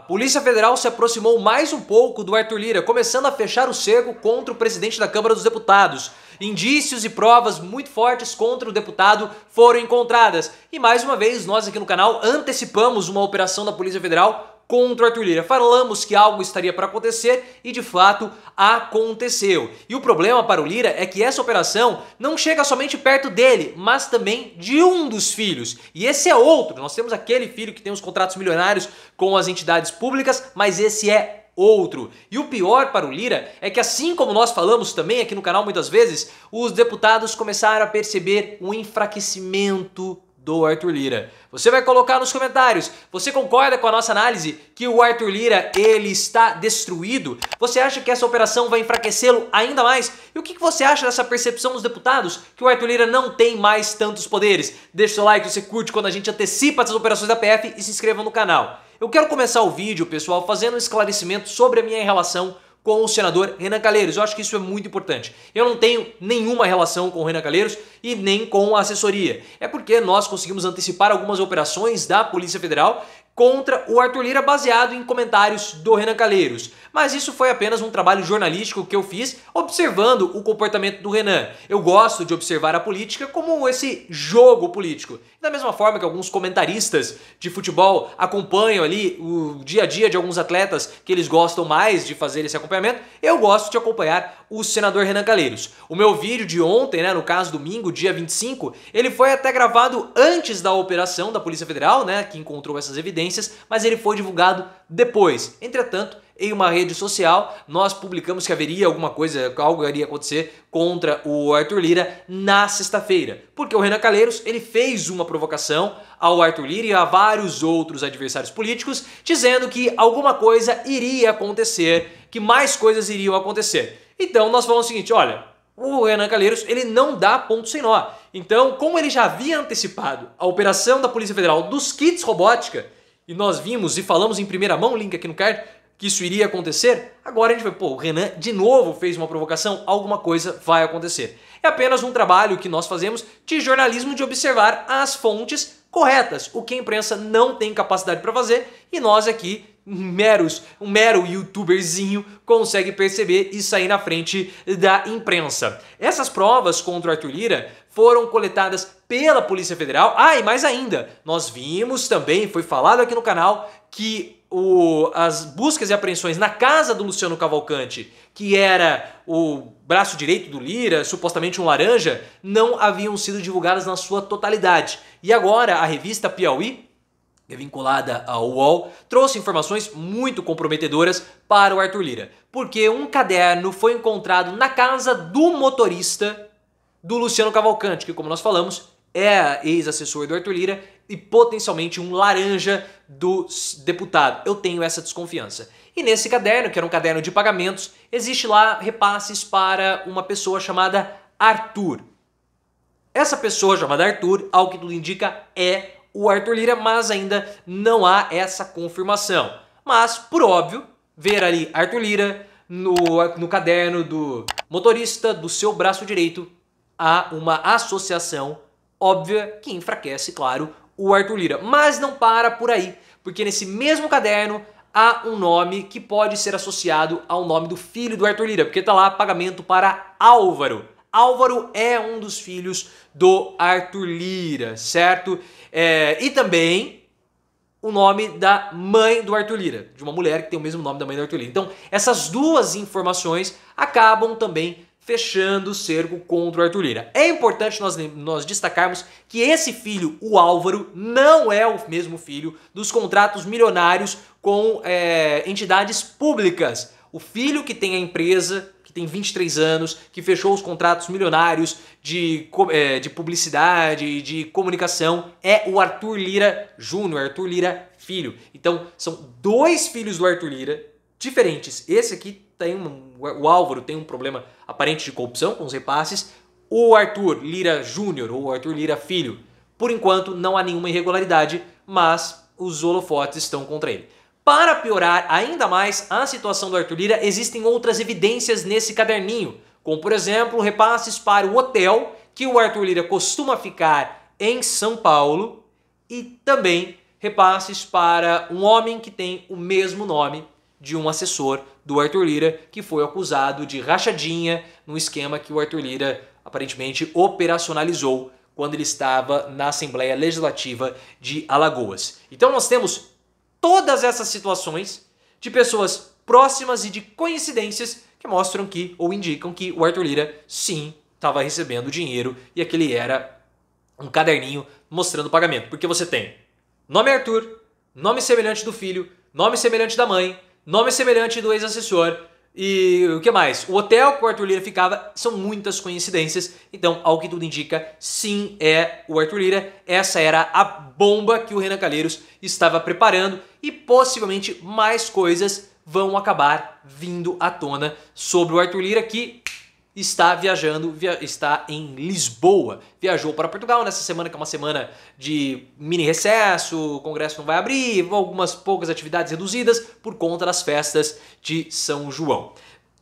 A Polícia Federal se aproximou mais um pouco do Arthur Lira, começando a fechar o cerco contra o presidente da Câmara dos Deputados. Indícios e provas muito fortes contra o deputado foram encontradas. E mais uma vez, nós aqui no canal antecipamos uma operação da Polícia Federal contra o Arthur Lira. Falamos que algo estaria para acontecer e de fato aconteceu. E o problema para o Lira é que essa operação não chega somente perto dele, mas também de um dos filhos. E esse é outro. Nós temos aquele filho que tem os contratos milionários com as entidades públicas, mas esse é outro. E o pior para o Lira é que, assim como nós falamos também aqui no canal muitas vezes, os deputados começaram a perceber um enfraquecimento do Arthur Lira. Você vai colocar nos comentários, você concorda com a nossa análise que o Arthur Lira ele está destruído? Você acha que essa operação vai enfraquecê-lo ainda mais? E o que você acha dessa percepção dos deputados que o Arthur Lira não tem mais tantos poderes? Deixa o seu like, você curte quando a gente antecipa essas operações da PF e se inscreva no canal. Eu quero começar o vídeo, pessoal, fazendo um esclarecimento sobre a minha relação com o senador Renan Calheiros. Eu acho que isso é muito importante. Eu não tenho nenhuma relação com o Renan Calheiros e nem com a assessoria. É porque nós conseguimos antecipar algumas operações da Polícia Federal contra o Arthur Lira baseado em comentários do Renan Calheiros. Mas isso foi apenas um trabalho jornalístico que eu fiz observando o comportamento do Renan. Eu gosto de observar a política como esse jogo político. Da mesma forma que alguns comentaristas de futebol acompanham ali o dia a dia de alguns atletas que eles gostam mais de fazer esse acompanhamento, eu gosto de acompanhar o senador Renan Calheiros. O meu vídeo de ontem, no caso domingo, dia 25, ele foi até gravado antes da operação da Polícia Federal, que encontrou essas evidências, mas ele foi divulgado depois. Entretanto, em uma rede social, nós publicamos que haveria alguma coisa, algo iria acontecer contra o Arthur Lira na sexta-feira. Porque o Renan Calheiros, ele fez uma provocação ao Arthur Lira e a vários outros adversários políticos, dizendo que alguma coisa iria acontecer, que mais coisas iriam acontecer. Então nós falamos o seguinte, olha, o Renan Calheiros, ele não dá ponto sem nó. Então, como ele já havia antecipado a operação da Polícia Federal dos kits robótica, e nós vimos e falamos em primeira mão, link aqui no card, que isso iria acontecer, agora a gente vai, o Renan de novo fez uma provocação, alguma coisa vai acontecer. É apenas um trabalho que nós fazemos de jornalismo de observar as fontes corretas, o que a imprensa não tem capacidade para fazer e nós aqui, um mero youtuberzinho, consegue perceber e sair na frente da imprensa. Essas provas contra o Arthur Lira foram coletadas pela Polícia Federal. E mais ainda, nós vimos também, foi falado aqui no canal, que as buscas e apreensões na casa do Luciano Cavalcante, que era o braço direito do Lira, supostamente um laranja, não haviam sido divulgadas na sua totalidade. E agora a revista Piauí, que é vinculada ao UOL, trouxe informações muito comprometedoras para o Arthur Lira. Porque um caderno foi encontrado na casa do motorista do Luciano Cavalcante, que, como nós falamos, é ex-assessor do Arthur Lira e potencialmente um laranja do deputado. Eu tenho essa desconfiança. E nesse caderno, que era um caderno de pagamentos, existe lá repasses para uma pessoa chamada Arthur. Essa pessoa chamada Arthur, ao que tudo indica, é o Arthur Lira, mas ainda não há essa confirmação. Mas, por óbvio, ver ali Arthur Lira no caderno do motorista do seu braço direito, há uma associação óbvia que enfraquece, claro, o Arthur Lira. Mas não para por aí, porque nesse mesmo caderno há um nome que pode ser associado ao nome do filho do Arthur Lira, porque está lá pagamento para Álvaro. Álvaro é um dos filhos do Arthur Lira, certo? E também o nome da mãe do Arthur Lira, de uma mulher que tem o mesmo nome da mãe do Arthur Lira. Então, essas duas informações acabam também fechando o cerco contra o Arthur Lira. É importante nós destacarmos que esse filho, o Álvaro, não é o mesmo filho dos contratos milionários com entidades públicas. O filho que tem a empresa, que tem 23 anos, que fechou os contratos milionários de publicidade, de comunicação, é o Arthur Lira Júnior, Arthur Lira Filho. Então, são dois filhos do Arthur Lira diferentes. Esse aqui o Álvaro tem um problema aparente de corrupção com os repasses. O Arthur Lira Júnior ou Arthur Lira Filho, por enquanto não há nenhuma irregularidade, mas os holofotes estão contra ele. Para piorar ainda mais a situação do Arthur Lira, existem outras evidências nesse caderninho, como por exemplo repasses para o hotel que o Arthur Lira costuma ficar em São Paulo e também repasses para um homem que tem o mesmo nome de um assessor do Arthur Lira, que foi acusado de rachadinha num esquema que o Arthur Lira aparentemente operacionalizou quando ele estava na Assembleia Legislativa de Alagoas. Então nós temos todas essas situações de pessoas próximas e de coincidências que mostram que, ou indicam que o Arthur Lira sim estava recebendo dinheiro e aquele era um caderninho mostrando o pagamento. Porque você tem nome Arthur, nome semelhante do filho, nome semelhante da mãe, nome semelhante do ex-assessor e o que mais? O hotel que o Arthur Lira ficava, são muitas coincidências. Então, ao que tudo indica, sim, é o Arthur Lira. Essa era a bomba que o Renan Calheiros estava preparando e possivelmente mais coisas vão acabar vindo à tona sobre o Arthur Lira, que está viajando, está em Lisboa. Viajou para Portugal nessa semana, que é uma semana de mini recesso, o Congresso não vai abrir, algumas poucas atividades reduzidas por conta das festas de São João.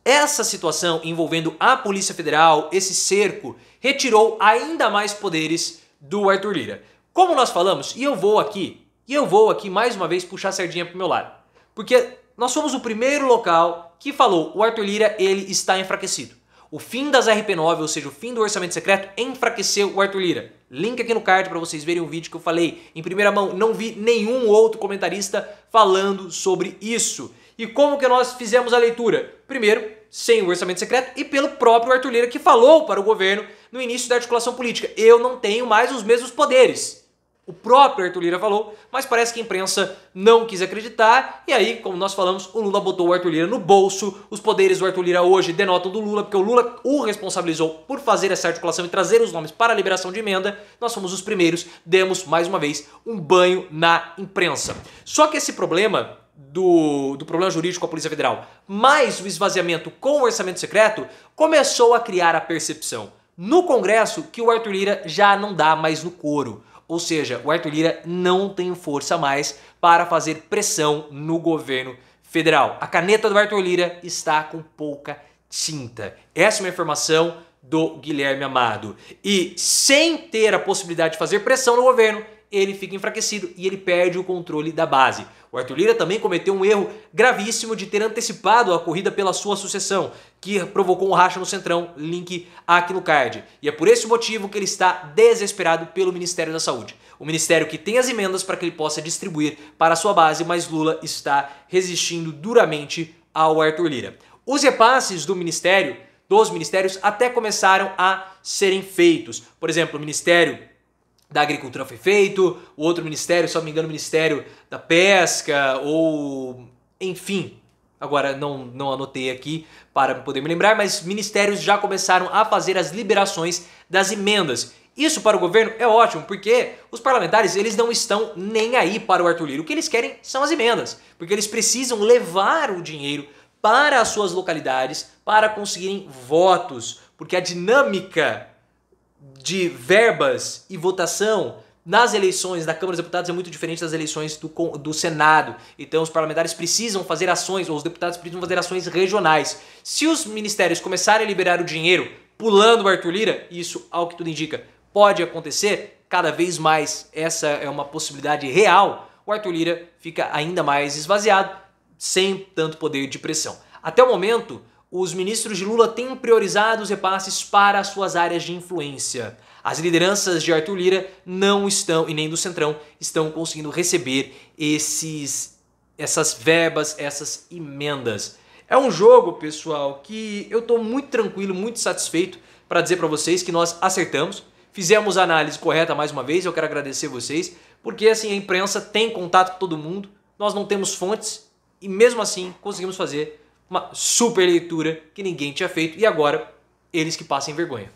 Essa situação envolvendo a Polícia Federal, esse cerco, retirou ainda mais poderes do Arthur Lira. Como nós falamos, e eu vou aqui mais uma vez puxar a sardinha pro meu lado, porque nós fomos o primeiro local que falou, o Arthur Lira, ele está enfraquecido. O fim das RP9, ou seja, o fim do orçamento secreto, enfraqueceu o Arthur Lira. Link aqui no card para vocês verem um vídeo que eu falei em primeira mão. Não vi nenhum outro comentarista falando sobre isso. E como que nós fizemos a leitura? Primeiro, sem o orçamento secreto e pelo próprio Arthur Lira, que falou para o governo no início da articulação política: eu não tenho mais os mesmos poderes. O próprio Arthur Lira falou, mas parece que a imprensa não quis acreditar. E aí, como nós falamos, o Lula botou o Arthur Lira no bolso. Os poderes do Arthur Lira hoje denotam do Lula, porque o Lula o responsabilizou por fazer essa articulação e trazer os nomes para a liberação de emenda. Nós fomos os primeiros, demos, mais uma vez, um banho na imprensa. Só que esse problema do problema jurídico com a Polícia Federal, mais o esvaziamento com o orçamento secreto, começou a criar a percepção no Congresso que o Arthur Lira já não dá mais no couro. Ou seja, o Arthur Lira não tem força mais para fazer pressão no governo federal. A caneta do Arthur Lira está com pouca tinta. Essa é uma informação do Guilherme Amado. E sem ter a possibilidade de fazer pressão no governo, ele fica enfraquecido e ele perde o controle da base. O Arthur Lira também cometeu um erro gravíssimo de ter antecipado a corrida pela sua sucessão, que provocou um racha no Centrão, link aqui no card. E é por esse motivo que ele está desesperado pelo Ministério da Saúde. O ministério que tem as emendas para que ele possa distribuir para a sua base, mas Lula está resistindo duramente ao Arthur Lira. Os repasses dos ministérios até começaram a serem feitos. Por exemplo, o Ministério da Agricultura foi feito, o outro ministério, se não me engano, o Ministério da Pesca, ou enfim, agora não anotei aqui para poder me lembrar, mas ministérios já começaram a fazer as liberações das emendas. Isso para o governo é ótimo, porque os parlamentares, eles não estão nem aí para o Arthur Lira. O que eles querem são as emendas, porque eles precisam levar o dinheiro para as suas localidades para conseguirem votos, porque a dinâmica de verbas e votação nas eleições da Câmara dos Deputados é muito diferente das eleições do Senado. Então os parlamentares precisam fazer ações, ou os deputados precisam fazer ações regionais. Se os ministérios começarem a liberar o dinheiro pulando o Arthur Lira, isso, ao que tudo indica, pode acontecer cada vez mais. Essa é uma possibilidade real. O Arthur Lira fica ainda mais esvaziado, sem tanto poder de pressão. Até o momento, os ministros de Lula têm priorizado os repasses para as suas áreas de influência. As lideranças de Arthur Lira não estão, e nem do Centrão, estão conseguindo receber essas verbas, essas emendas. É um jogo, pessoal, que eu estou muito tranquilo, muito satisfeito para dizer para vocês que nós acertamos. Fizemos a análise correta mais uma vez, eu quero agradecer vocês, porque assim a imprensa tem contato com todo mundo, nós não temos fontes e mesmo assim conseguimos fazer uma super leitura que ninguém tinha feito e agora eles que passem vergonha.